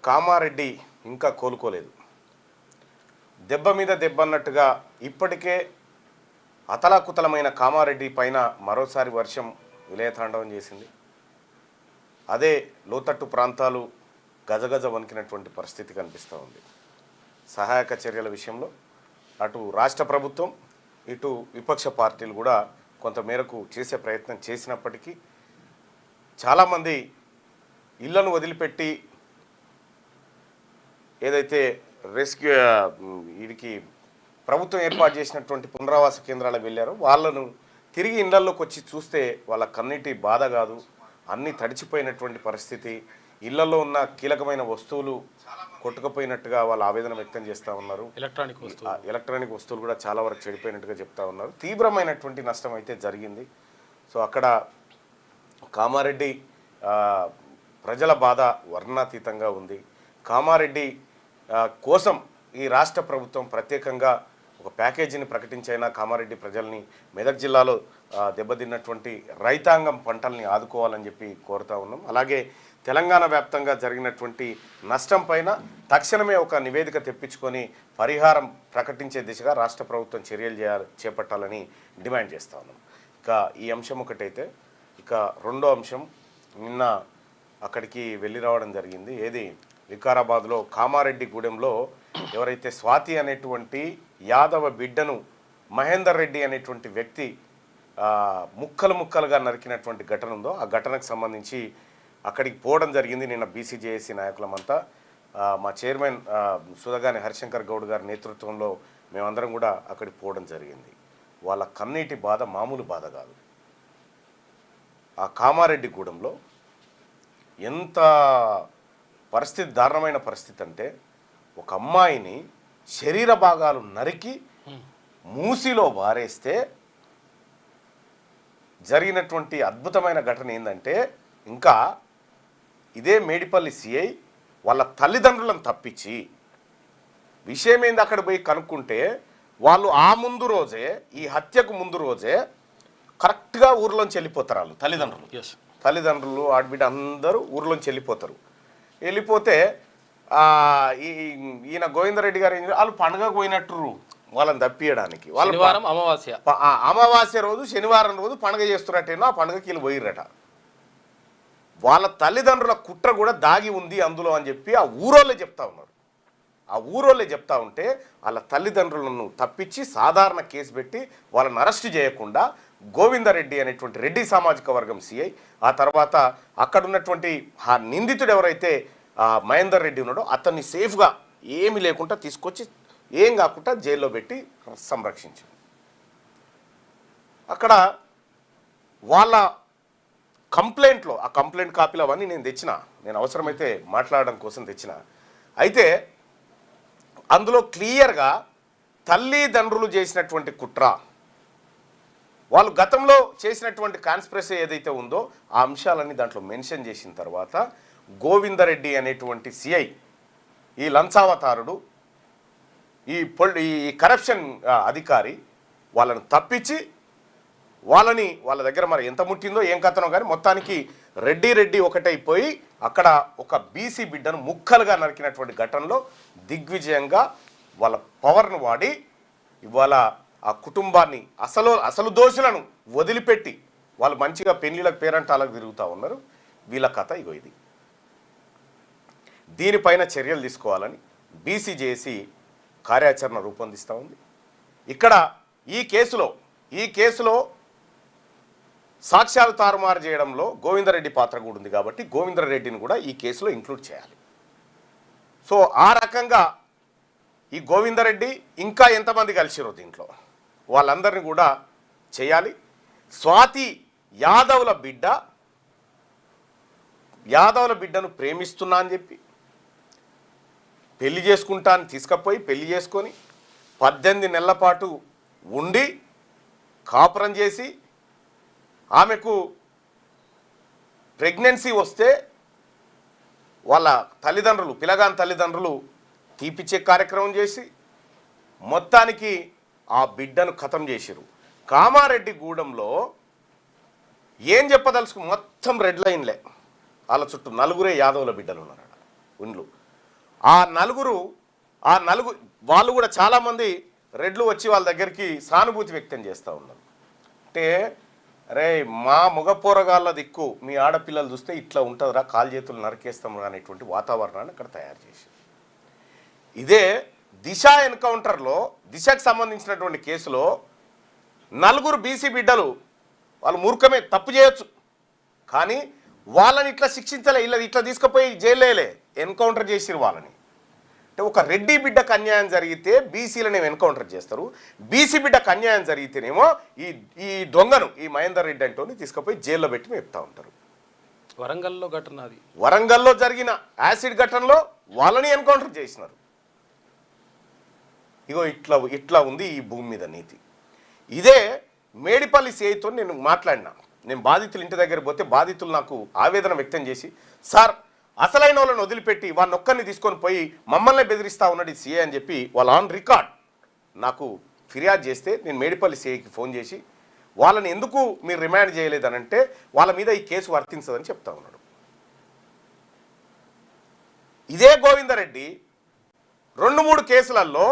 కామారెడ్డి ఇంకా కోలుకోలేదు. దెబ్బ మీద దెబ్బ అన్నట్టుగా ఇప్పటికే అతలాకుతలమైన కామారెడ్డి పైన మరోసారి వర్షం విలయతాండవం చేసింది. అదే లోతట్టు ప్రాంతాలు గజగజ వణికినటువంటి పరిస్థితి కనిపిస్తూ ఉంది. సహాయక చర్యల విషయంలో అటు రాష్ట్ర ప్రభుత్వం ఇటు విపక్ష పార్టీలు కూడా కొంతమేరకు చేసే ప్రయత్నం చేసినప్పటికీ చాలామంది ఇళ్లను వదిలిపెట్టి ఏదైతే రెస్క్యూ వీడికి ప్రభుత్వం ఏర్పాటు చేసినటువంటి పునరావాస కేంద్రాలకు వెళ్ళారో వాళ్ళను తిరిగి ఇళ్లలోకి వచ్చి చూస్తే వాళ్ళ కన్నీటి బాధ కాదు, అన్నీ తడిచిపోయినటువంటి పరిస్థితి, ఇళ్లలో ఉన్న కీలకమైన వస్తువులు కొట్టుకుపోయినట్టుగా వాళ్ళు ఆవేదన వ్యక్తం చేస్తూ ఉన్నారు. ఎలక్ట్రానిక్ వస్తువులు కూడా చాలా వరకు చెడిపోయినట్టుగా చెప్తా ఉన్నారు. తీవ్రమైనటువంటి నష్టం అయితే జరిగింది. సో అక్కడ కామారెడ్డి ప్రజల బాధ వర్ణాతీతంగా ఉంది. కామారెడ్డి కోసం ఈ రాష్ట్ర ప్రభుత్వం ప్రత్యేకంగా ఒక ప్యాకేజీని ప్రకటించైనా కామారెడ్డి ప్రజల్ని, మెదక్ జిల్లాలో దెబ్బతిన్నటువంటి రైతాంగం పంటల్ని ఆదుకోవాలని చెప్పి కోరుతా ఉన్నాం. అలాగే తెలంగాణ వ్యాప్తంగా జరిగినటువంటి నష్టం పైన తక్షణమే ఒక నివేదిక తెప్పించుకొని పరిహారం ప్రకటించే దిశగా రాష్ట్ర ప్రభుత్వం చర్యలు చేపట్టాలని డిమాండ్ చేస్తూ ఉన్నాం. ఇక ఈ అంశం ఒకటైతే, ఇక రెండో అంశం, నిన్న అక్కడికి వెళ్ళి రావడం జరిగింది. ఏది వికారాబాద్లో కామారెడ్డి గూడెంలో ఎవరైతే స్వాతి అనేటువంటి యాదవ బిడ్డను మహేందర్ రెడ్డి అనేటువంటి వ్యక్తి ముక్కలు ముక్కలుగా నరికినటువంటి ఘటన ఉందో, ఆ ఘటనకు సంబంధించి అక్కడికి పోవడం జరిగింది. నిన్న బీసీజేఏసీ నాయకులమంతా మా చైర్మన్ సుధగాని హరిశంకర్ గౌడ్ గారి నేతృత్వంలో మేమందరం కూడా అక్కడికి పోవడం జరిగింది. వాళ్ళ కన్నీటి బాధ మామూలు బాధ కాదు. ఆ కామారెడ్డి గూడెంలో ఎంత పరిస్థితి, దారుణమైన పరిస్థితి అంటే, ఒక అమ్మాయిని శరీర భాగాలు నరికి మూసిలో వారేస్తే జరిగినటువంటి అద్భుతమైన ఘటన ఏంటంటే, ఇంకా ఇదే మేడిపల్లి సిఐ వాళ్ళ తల్లిదండ్రులను తప్పించి విషయం ఏంది అక్కడ పోయి కనుక్కుంటే, వాళ్ళు ఆ ముందు రోజే, ఈ హత్యకు ముందు రోజే కరెక్ట్గా ఊర్లోంచి వెళ్ళిపోతారు. వాళ్ళు తల్లిదండ్రులు ఆడబిడ్డ అందరూ ఊర్లోంచి వెళ్ళిపోతే ఈయన గోవిందరెడ్డి గారు వాళ్ళు పండుగకు పోయినట్టు వాళ్ళని తప్పియడానికి, వాళ్ళు అమావాస్య రోజు శనివారం రోజు పండుగ చేస్తున్నట్టేనో ఆ పండుగకి వీళ్ళు పోయిర్రట. వాళ్ళ తల్లిదండ్రుల కుట్ర కూడా దాగి ఉంది అందులో అని చెప్పి ఆ ఊరోళ్ళే చెప్తా ఉన్నారు. ఆ ఊరోళ్ళే చెప్తా ఉంటే వాళ్ళ తల్లిదండ్రులను తప్పించి సాధారణ కేసు పెట్టి వాళ్ళని అరెస్టు చేయకుండా గోవిందరెడ్డి అనేటువంటి రెడ్డి సామాజిక వర్గం సిఐ, ఆ తర్వాత అక్కడున్నటువంటి ఆ నిందితుడు ఎవరైతే మహేందర్ రెడ్డి ఉన్నాడో అతన్ని సేఫ్గా ఏమీ లేకుండా తీసుకొచ్చి ఏం కాకుండా జైల్లో పెట్టి సంరక్షించారు. అక్కడ వాళ్ళ కంప్లైంట్లో, ఆ కంప్లైంట్ కాపీలు అవన్నీ నేను అవసరమైతే మాట్లాడడం కోసం తెచ్చిన. అయితే అందులో క్లియర్గా తల్లిదండ్రులు చేసినటువంటి కుట్ర, వాళ్ళు గతంలో చేసినటువంటి కాన్స్పిరసీ ఏదైతే ఉందో ఆ అంశాలన్నీ దాంట్లో మెన్షన్ చేసిన తర్వాత గోవిందరెడ్డి అనేటువంటి సిఐ, ఈ లంచావతారుడు, ఈ కరప్షన్ అధికారి వాళ్ళని తప్పించి వాళ్ళ దగ్గర మరి ఎంత ముట్టిందో ఏం కథనో కానీ మొత్తానికి రెడ్డి ఒకటైపోయి అక్కడ ఒక బీసీ బిడ్డను ముక్కలుగా నరికినటువంటి ఘటనలో దిగ్విజయంగా వాళ్ళ పవర్ను వాడి ఇవాళ ఆ కుటుంబాన్ని, అసలు దోషులను వదిలిపెట్టి వాళ్ళు మంచిగా పెళ్లిళ్ళకు పేరంటాలకు తిరుగుతూ ఉన్నారు. వీళ్ళ కథ ఇగో ఇది. దీనిపైన చర్యలు తీసుకోవాలని బీసీజేఏసీ కార్యాచరణ రూపొందిస్తూ ఉంది. ఇక్కడ ఈ కేసులో సాక్ష్యాలు తారుమారు చేయడంలో గోవిందరెడ్డి పాత్ర కూడా ఉంది కాబట్టి గోవిందరెడ్డిని కూడా ఈ కేసులో ఇంక్లూడ్ చేయాలి. సో ఆ రకంగా ఈ గోవిందరెడ్డి ఇంకా ఎంతమంది కలిసిరో దీంట్లో వాళ్ళందరినీ కూడా చేయాలి. స్వాతి యాదవుల బిడ్డను ప్రేమిస్తున్నా అని చెప్పి పెళ్లి చేసుకుంటా అని తీసుకుపోయి పెళ్లి చేసుకొని 18 నెలల పాటు ఉండి కాపురం చేసి ఆమెకు ప్రెగ్నెన్సీ వస్తే వాళ్ళ తల్లిదండ్రులు, పిల్లగాని తల్లిదండ్రులు తీపిచ్చే కార్యక్రమం చేసి మొత్తానికి ఆ బిడ్డను ఖతం చేసిరు. కామారెడ్డి గూడెంలో ఏం చెప్పదలుచుకు మొత్తం రెడ్ లైన్లే, వాళ్ళ చుట్టూ 4 యాదవుల బిడ్డలు ఉన్నారు ఇండ్లు. ఆ నలుగురు వాళ్ళు కూడా చాలామంది రెడ్లు వచ్చి వాళ్ళ దగ్గరికి సానుభూతి వ్యక్తం చేస్తూ ఉన్నారు. అంటే అరే మా మగ పోరగాళ్ళ దిక్కు మీ ఆడపిల్లలు చూస్తే ఇట్లా ఉంటుందిరా, కాలు చేతులు నరికేస్తాం అనేటువంటి వాతావరణాన్ని అక్కడ తయారు చేసి, ఇదే దిశ ఎన్కౌంటర్లో దిశకు సంబంధించినటువంటి కేసులో నలుగురు బీసీ బిడ్డలు వాళ్ళు మూర్ఖమే, తప్పు చేయొచ్చు, కానీ వాళ్ళని ఇట్లా శిక్షించలే, ఇట్లా తీసుకుపోయి జైలేలే, ఎన్కౌంటర్ చేసిరు వాళ్ళని. అంటే ఒక రెడ్డి బిడ్డకు అన్యాయం జరిగితే బీసీలనేమో ఎన్కౌంటర్ చేస్తారు, బీసీ బిడ్డకు అన్యాయం జరిగితేనేమో ఈ దొంగను, ఈ మహేందర్ రెడ్డి అంటోని తీసుకుపోయి జైల్లో పెట్టి మేపుతా ఉంటారు. వరంగల్లో ఘటన, అది వరంగల్లో జరిగిన యాసిడ్ ఘటనలో వాళ్ళని ఎన్కౌంటర్ చేసినారు. ఇగో ఇట్లా ఉంది ఈ భూమి మీద నీతి. ఇదే మేడిపల్లి సిఐతో నేను మాట్లాడినా. నేను బాధితులు ఇంటి దగ్గర పోతే బాధితులు నాకు ఆవేదన వ్యక్తం చేసి, సార్ అసలైన వాళ్ళని వదిలిపెట్టి వాళ్ళని ఒక్కరిని తీసుకొని పోయి మమ్మల్ని బెదిరిస్తూ ఉన్నాడు ఈ సిఐ అని చెప్పి వాళ్ళ ఆన్ రికార్డ్ నాకు ఫిర్యాదు చేస్తే, నేను మేడిపల్లి సిఐకి ఫోన్ చేసి వాళ్ళని ఎందుకు మీరు రిమాండ్ చేయలేదనంటే వాళ్ళ మీద ఈ కేసు వర్తించదని చెప్తా ఉన్నాడు. ఇదే గోవిందరెడ్డి 2-3 కేసులలో,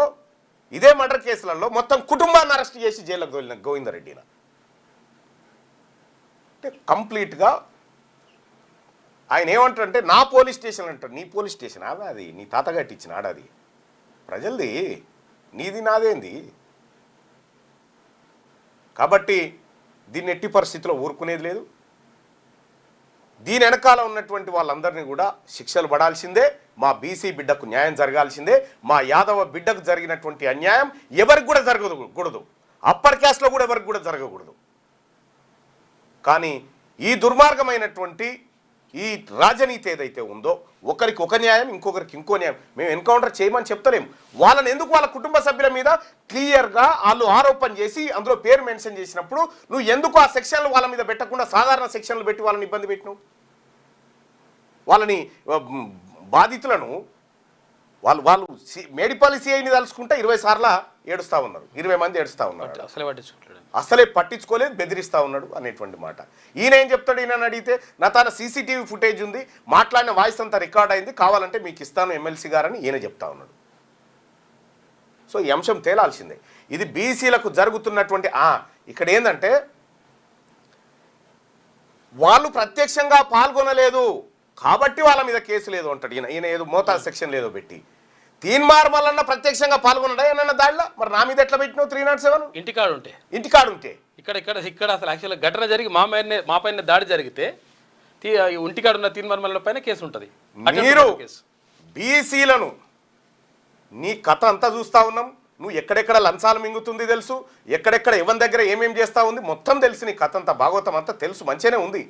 ఇదే మర్డర్ కేసులలో మొత్తం కుటుంబాన్ని అరెస్ట్ చేసి జైలుకు తోలిన గోవిందరెడ్డిన. అంటే కంప్లీట్గా ఆయన ఏమంటారంటే నా పోలీస్ స్టేషన్ అంటారు. నీ పోలీస్ స్టేషన్ అది నీ తాత కట్టించిన ఆడది, ప్రజలది, నీది నాదేంది. కాబట్టి దీన్ని ఎట్టి పరిస్థితిలో ఊరుకునేది లేదు. దీని వెనకాల ఉన్నటువంటి వాళ్ళందరినీ కూడా శిక్షలు పడాల్సిందే, మా బీసీ బిడ్డకు న్యాయం జరగాల్సిందే. మా యాదవ బిడ్డకు జరిగినటువంటి అన్యాయం ఎవరికి కూడా జరగకూడదు, అప్పర్ క్యాస్ట్లో కూడా ఎవరికి కూడా జరగకూడదు. కానీ ఈ దుర్మార్గమైనటువంటి ఈ రాజనీతి ఏదైతే ఉందో, ఒకరికి ఒక న్యాయం ఇంకొకరికి ఇంకో న్యాయం, మేము ఎన్కౌంటర్ చేయమని చెప్తలేము. వాళ్ళని ఎందుకు వాళ్ళ కుటుంబ సభ్యుల మీద క్లియర్గా వాళ్ళు ఆరోపణ చేసి అందులో పేరు మెన్షన్ చేసినప్పుడు నువ్వు ఎందుకు ఆ సెక్షన్లు వాళ్ళ మీద పెట్టకుండా సాధారణ సెక్షన్లు పెట్టి వాళ్ళని ఇబ్బంది పెట్టినావు? వాళ్ళని బాధితులను వాళ్ళు మేడిపల్లి సిఐని తలుచుకుంటే 20 సార్లు ఏడుస్తూ ఉన్నారు, 20 మంది ఏడుస్తూ ఉన్నారు, అసలే పట్టించుకోలేదు, బెదిరిస్తూ ఉన్నాడు అనేటువంటి మాట. ఈయన ఏం చెప్తాడు? ఈయన అడిగితే నా తన సీసీటీవీ ఫుటేజ్ ఉంది, మాట్లాడిన వాయిస్ అంతా రికార్డ్ అయింది, కావాలంటే మీకు ఇస్తాను ఎమ్మెల్సీ గారని ఈయన చెప్తా ఉన్నాడు. సో ఈ అంశం తేలాల్సిందే. ఇది బీసీలకు జరుగుతున్నటువంటి ఇక్కడ ఏంటంటే వాళ్ళు ప్రత్యక్షంగా పాల్గొనలేదు కాబట్టి వాళ్ళ మీద కేసు లేదు అంటాడు ఈయన ఏదో మోతాదు సెక్షన్ లేదో పెట్టి. తీన్మార్ మల్లన్న ప్రత్యక్షంగా పాల్గొనడా ఏమన్నా దాడిలో? మరి నా మీద ఎట్లా పెట్టినావు 307? ఇంటికాడు ఉంటే ఇక్కడ అసలు యాక్చువల్గా ఘటన జరిగి మా పైన దాడి జరిగితే ఇంటికాడు ఉన్న తీన్మార్ మల్లన్న పైన కేసు ఉంటుంది. మీరు బీసీలను నీ కథ అంతా చూస్తా ఉన్నాం. నువ్వు ఎక్కడెక్కడ లంచాలు మింగుతుంది తెలుసు, ఎక్కడెక్కడ ఎవరి దగ్గర ఏమేం చేస్తా ఉంది మొత్తం తెలుసు. నీ కథ అంతా భాగవతం అంతా తెలుసు, మంచిగానే ఉంది.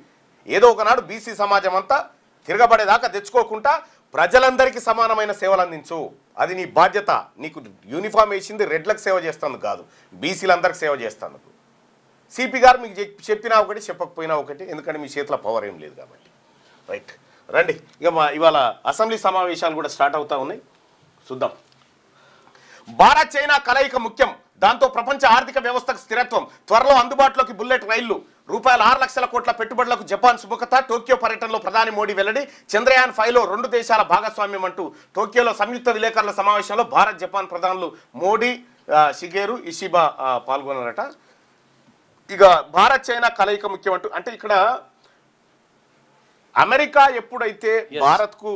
ఏదో ఒకనాడు బీసీ సమాజం అంతా తిరగబడేదాకా తెచ్చుకోకుండా ప్రజలందరికీ సమానమైన సేవలు అందించు, అది నీ బాధ్యత. నీకు యూనిఫామ్ వేసింది రెడ్లకు సేవ చేస్తాను కాదు, బీసీలందరికీ సేవ చేస్తాను. సిపి గారు మీకు చెప్పినా ఒకటి, చెప్పకపోయినా ఒకటి, ఎందుకంటే మీ చేతిలో పవర్ ఏం లేదు కాబట్టి. రైట్, రండి. ఇక ఇవాళ అసెంబ్లీ సమావేశాలు కూడా స్టార్ట్ అవుతా ఉన్నాయి, చూద్దాం. భారత్ చైనా కలయిక ముఖ్యం, దాంతో ప్రపంచ ఆర్థిక వ్యవస్థకు స్థిరత్వం. త్వరలో అందుబాటులోకి బుల్లెట్ రైళ్లు. రూపాయల 6 లక్షల కోట్ల పెట్టుబడులకు జపాన్ సుముఖత. టోక్యో పర్యటనలో ప్రధాని మోడీ వెల్లడి. చంద్రయాన్ 5లో 2 దేశాల భాగస్వామ్యం అంటూ టోక్యోలో సంయుక్త విలేకరుల సమావేశంలో భారత్ జపాన్ ప్రధానులు మోడీ, షిగేరు ఇషిబా పాల్గొన్నారట. ఇక భారత్ చైనా కలయిక ముఖ్యం అంటూ, అంటే ఇక్కడ అమెరికా ఎప్పుడైతే భారత్కు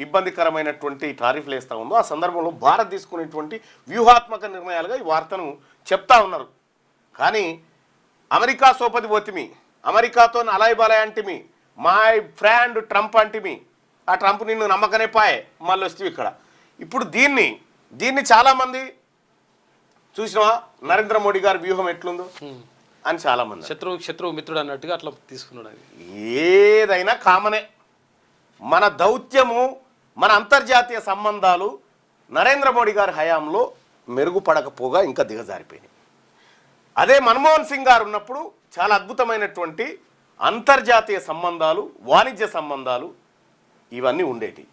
ఇబ్బందికరమైనటువంటి టారిఫ్లు వేస్తూ ఉందో ఆ సందర్భంలో భారత్ తీసుకునేటువంటి వ్యూహాత్మక నిర్ణయాలుగా ఈ వార్తను చెప్తా ఉన్నారు. కానీ అమెరికా సోపతి పోతిమి, అమెరికాతో అలాయ్ బాలాయ్ అంటిమి, మై ఫ్రెండ్ ట్రంప్ అంటిమి, ఆ ట్రంప్ నిన్ను నమ్మకనే పాయే, మళ్ళీ వస్తే ఇక్కడ. ఇప్పుడు దీన్ని చాలామంది చూసినావా, నరేంద్ర మోడీ గారి వ్యూహం ఎట్లుందో అని చాలామంది శత్రువు మిత్రుడు అన్నట్టుగా అట్లా తీసుకున్నాడు. ఏదైనా కామనే. మన దౌత్యము, మన అంతర్జాతీయ సంబంధాలు నరేంద్ర మోడీ గారి హయాంలో మెరుగుపడకపోగా ఇంకా దిగజారిపోయినాయి. అదే మన్మోహన్ సింగ్ గారు ఉన్నప్పుడు చాలా అద్భుతమైనటువంటి అంతర్జాతీయ సంబంధాలు, వాణిజ్య సంబంధాలు ఇవన్నీ ఉండేటి.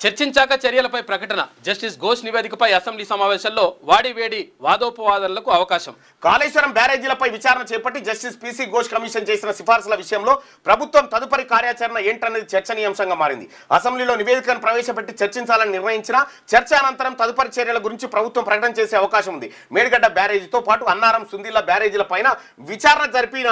చర్చించాక చర్యలపై ప్రకటన. జస్టిస్ ఘోష్ నివేదికపై అసెంబ్లీ సమావేశంలో వాడివేడి వాదోపవాదనలకు అవకాశం. కాళేశ్వరం బ్యారేజీలపై విచారణ చేపట్టి జస్టిస్ పిసి ఘోష్ కమిషన్ చేసిన సిఫార్సుల విషయంలో ప్రభుత్వం తదుపరి కార్యాచరణ ఏంటనేది చర్చనీయాంశంగా మారింది. అసెంబ్లీలో నివేదికను ప్రవేశపెట్టి చర్చించాలని నిర్ణయించిన చర్చ అనంతరం తదుపరి చర్యల గురించి ప్రభుత్వం ప్రకటన చేసే అవకాశం ఉంది. మేడిగడ్డ బ్యారేజీతో పాటు అన్నారం, సుందిల్ల బ్యారేజీల పైన విచారణ జరిపిన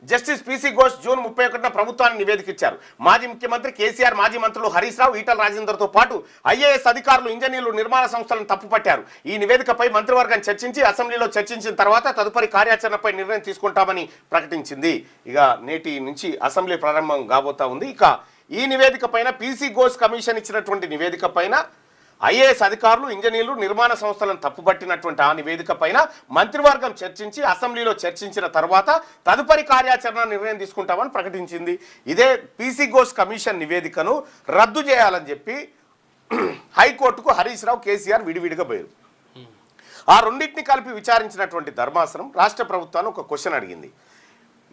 జస్టిస్ పిసి ఘోష్ జూన్ 31న ప్రభుత్వానికి నివేదిక ఇచ్చారు. మాజీ ముఖ్యమంత్రి కేసీఆర్, మాజీ మంత్రులు హరీష్ రావు, ఈటల రాజేందర్తో పాటు ఐఏఎస్ అధికారులు, ఇంజనీర్లు, నిర్మాణ సంస్థలను తప్పుపట్టారు. ఈ నివేదికపై మంత్రివర్గం చర్చించి అసెంబ్లీలో చర్చించిన తర్వాత తదుపరి కార్యాచరణపై నిర్ణయం తీసుకుంటామని ప్రకటించింది. ఇక నేటి నుంచి అసెంబ్లీ ప్రారంభం కాబోతా ఉంది. ఇక ఈ నివేదిక పైన పిసి ఘోష్ కమిషన్ ఇచ్చినటువంటి నివేదిక పైన ఐఏఎస్ అధికారులు, ఇంజనీర్లు, నిర్మాణ సంస్థలను తప్పుపట్టినటువంటి ఆ నివేదిక పైన మంత్రివర్గం చర్చించి అసెంబ్లీలో చర్చించిన తర్వాత తదుపరి కార్యాచరణ నిర్ణయం తీసుకుంటామని ప్రకటించింది. ఇదే పిసి ఘోష్ కమిషన్ నివేదికను రద్దు చేయాలని చెప్పి హైకోర్టుకు హరీష్ రావు, కేసీఆర్ విడివిడిగా పోయారు. ఆ రెండింటిని కలిపి విచారించినటువంటి ధర్మాసనం రాష్ట్ర ప్రభుత్వాన్ని ఒక క్వశ్చన్ అడిగింది.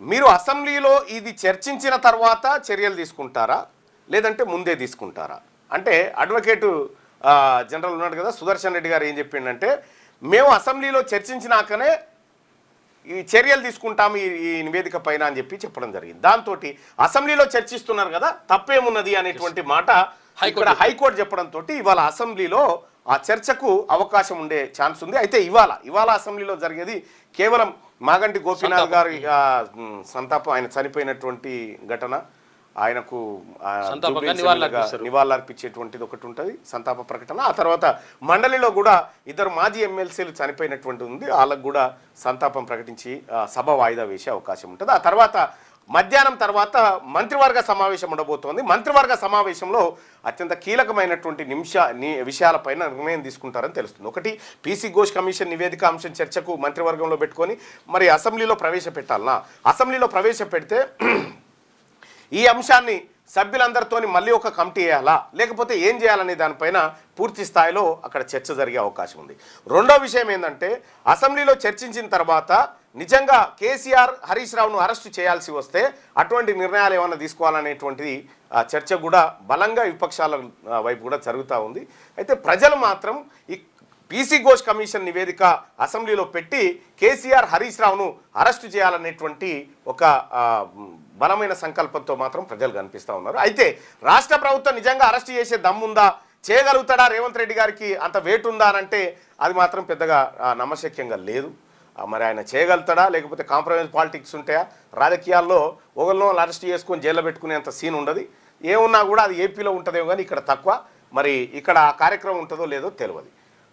మీరు అసెంబ్లీలో ఇది చర్చించిన తర్వాత చర్యలు తీసుకుంటారా, లేదంటే ముందే తీసుకుంటారా అంటే అడ్వకేటు జనరల్ ఉన్నాడు కదా సుదర్శన్ రెడ్డి గారు ఏం చెప్పిండంటే, మేము అసెంబ్లీలో చర్చించినాకనే ఈ చర్యలు తీసుకుంటాము ఈ నివేదిక పైన అని చెప్పి చెప్పడం జరిగింది. దాంతో అసెంబ్లీలో చర్చిస్తున్నారు కదా తప్పేమున్నది అనేటువంటి మాట ఇక్కడ హైకోర్టు చెప్పడంతో ఇవాళ అసెంబ్లీలో ఆ చర్చకు అవకాశం ఉండే ఛాన్స్ ఉంది. అయితే ఇవాళ అసెంబ్లీలో జరిగేది కేవలం మాగంటి గోపీనాథ్ గారి సంతాపం, ఆయన చనిపోయినటువంటి ఘటన, ఆయనకు నివాళులర్పించేటువంటిది ఒకటి ఉంటుంది, సంతాప ప్రకటన. ఆ తర్వాత మండలిలో కూడా ఇద్దరు మాజీ ఎమ్మెల్సీలు చనిపోయినటువంటి ఉంది, వాళ్ళకు కూడా సంతాపం ప్రకటించి సభ వాయిదా వేసే అవకాశం ఉంటుంది. ఆ తర్వాత మధ్యాహ్నం తర్వాత మంత్రివర్గ సమావేశం ఉండబోతోంది. మంత్రివర్గ సమావేశంలో అత్యంత కీలకమైనటువంటి విషయాలపైన నిర్ణయం తీసుకుంటారని తెలుస్తుంది. ఒకటి, పిసి ఘోష్ కమిషన్ నివేదిక అంశం చర్చకు మంత్రివర్గంలో పెట్టుకొని మరి అసెంబ్లీలో ప్రవేశపెట్టాలనా, అసెంబ్లీలో ప్రవేశపెడితే ఈ అంశాన్ని సభ్యులందరితోని మళ్ళీ ఒక కమిటీ వేయాలా, లేకపోతే ఏం చేయాలనే దానిపైన పూర్తి స్థాయిలో అక్కడ చర్చ జరిగే అవకాశం ఉంది. రెండో విషయం ఏంటంటే, అసెంబ్లీలో చర్చించిన తర్వాత నిజంగా కేసీఆర్, హరీష్ రావును అరెస్టు చేయాల్సి వస్తే అటువంటి నిర్ణయాలు ఏమైనా తీసుకోవాలనేటువంటిది చర్చ కూడా బలంగా విపక్షాల వైపు కూడా జరుగుతూ ఉంది. అయితే ప్రజలు మాత్రం ఈ పిసి ఘోష్ కమిషన్ నివేదిక అసెంబ్లీలో పెట్టి కేసీఆర్, హరీష్ రావును అరెస్టు చేయాలనేటువంటి ఒక బలమైన సంకల్పంతో మాత్రం ప్రజలు కనిపిస్తూ ఉన్నారు. అయితే రాష్ట్ర ప్రభుత్వం నిజంగా అరెస్ట్ చేసే దమ్ముందా, చేయగలుగుతాడా, రేవంత్ రెడ్డి గారికి అంత వెయిట్ ఉందా అని అంటే అది మాత్రం పెద్దగా నమ్మశక్యంగా లేదు. మరి ఆయన చేయగలుగుతాడా, లేకపోతే కాంప్రమైజ్ పాలిటిక్స్ ఉంటాయా? రాజకీయాల్లో ఒకరినో అరెస్ట్ చేసుకొని జైల్లో పెట్టుకునేంత సీన్ ఉండదు. ఏమున్నా కూడా అది ఏపీలో ఉంటుందేమో కానీ ఇక్కడ తక్కువ. మరి ఇక్కడ ఆ కార్యక్రమం ఉంటుందో లేదో తెలియదు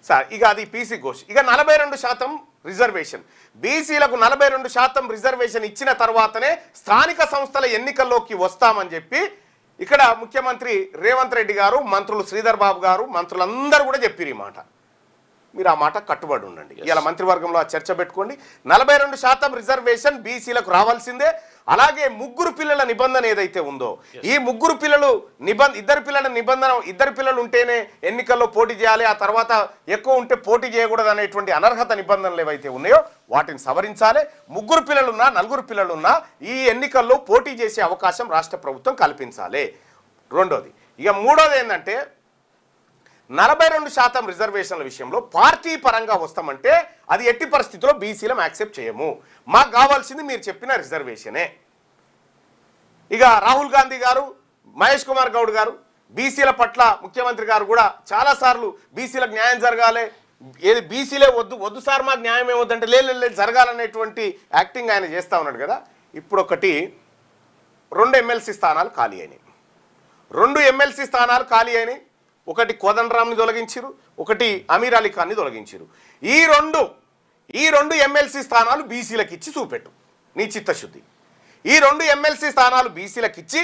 సార్. ఇక అది పిసి ఘోష్. ఇక 42% రిజర్వేషన్, బీసీలకు 42% రిజర్వేషన్ ఇచ్చిన తర్వాతనే స్థానిక సంస్థల ఎన్నికల్లోకి వస్తామని చెప్పి ఇక్కడ ముఖ్యమంత్రి రేవంత్ రెడ్డి గారు, మంత్రులు శ్రీధర్ బాబు గారు, మంత్రులందరూ కూడా చెప్పారు ఈ మాట. మీరు ఆ మాట కట్టుబడి ఉండండి. ఇలా మంత్రివర్గంలో ఆ చర్చ పెట్టుకోండి. 42% రిజర్వేషన్ బీసీలకు రావాల్సిందే. అలాగే ముగ్గురు పిల్లల నిబంధన ఏదైతే ఉందో, ఈ ముగ్గురు పిల్లలు ఇద్దరు పిల్లల నిబంధన, ఇద్దరు పిల్లలు ఉంటేనే ఎన్నికల్లో పోటీ చేయాలి, ఆ తర్వాత ఎక్కువ ఉంటే పోటీ చేయకూడదు అనేటువంటి అనర్హత నిబంధనలు ఏవైతే ఉన్నాయో వాటిని సవరించాలి. ముగ్గురు పిల్లలున్నా, నలుగురు పిల్లలున్నా ఈ ఎన్నికల్లో పోటీ చేసే అవకాశం రాష్ట్ర ప్రభుత్వం కల్పించాలి. రెండోది. ఇక మూడోది ఏంటంటే, 42% రిజర్వేషన్ల విషయంలో పార్టీ పరంగా వస్తామంటే అది ఎట్టి పరిస్థితుల్లో బీసీలం యాక్సెప్ట్ చేయము. మాకు కావాల్సింది మీరు చెప్పిన రిజర్వేషనే. ఇక రాహుల్ గాంధీ గారు, మహేష్ కుమార్ గౌడ్ గారు బీసీల పట్ల, ముఖ్యమంత్రి గారు కూడా చాలాసార్లు బీసీలకు న్యాయం జరగాలి, ఏది బీసీలే వద్దు సార్ మాకు న్యాయం ఏమొద్దంటే లేదు జరగాలనేటువంటి యాక్టింగ్ ఆయన చేస్తూ ఉన్నాడు కదా. ఇప్పుడు ఒకటి 2 ఎమ్మెల్సీ స్థానాలు ఖాళీ అయినాయి. 2 ఎమ్మెల్సీ స్థానాలు ఖాళీ అయినాయి. ఒకటి కోదండరామ్ని తొలగించారు, ఒకటి అమీర్ అలీ ఖాన్ని తొలగించారు. ఈ రెండు ఎమ్మెల్సీ స్థానాలు బీసీలకు ఇచ్చి చూపెట్టు నీ చిత్తశుద్ధి. ఈ 2 ఎమ్మెల్సీ స్థానాలు బీసీలకు ఇచ్చి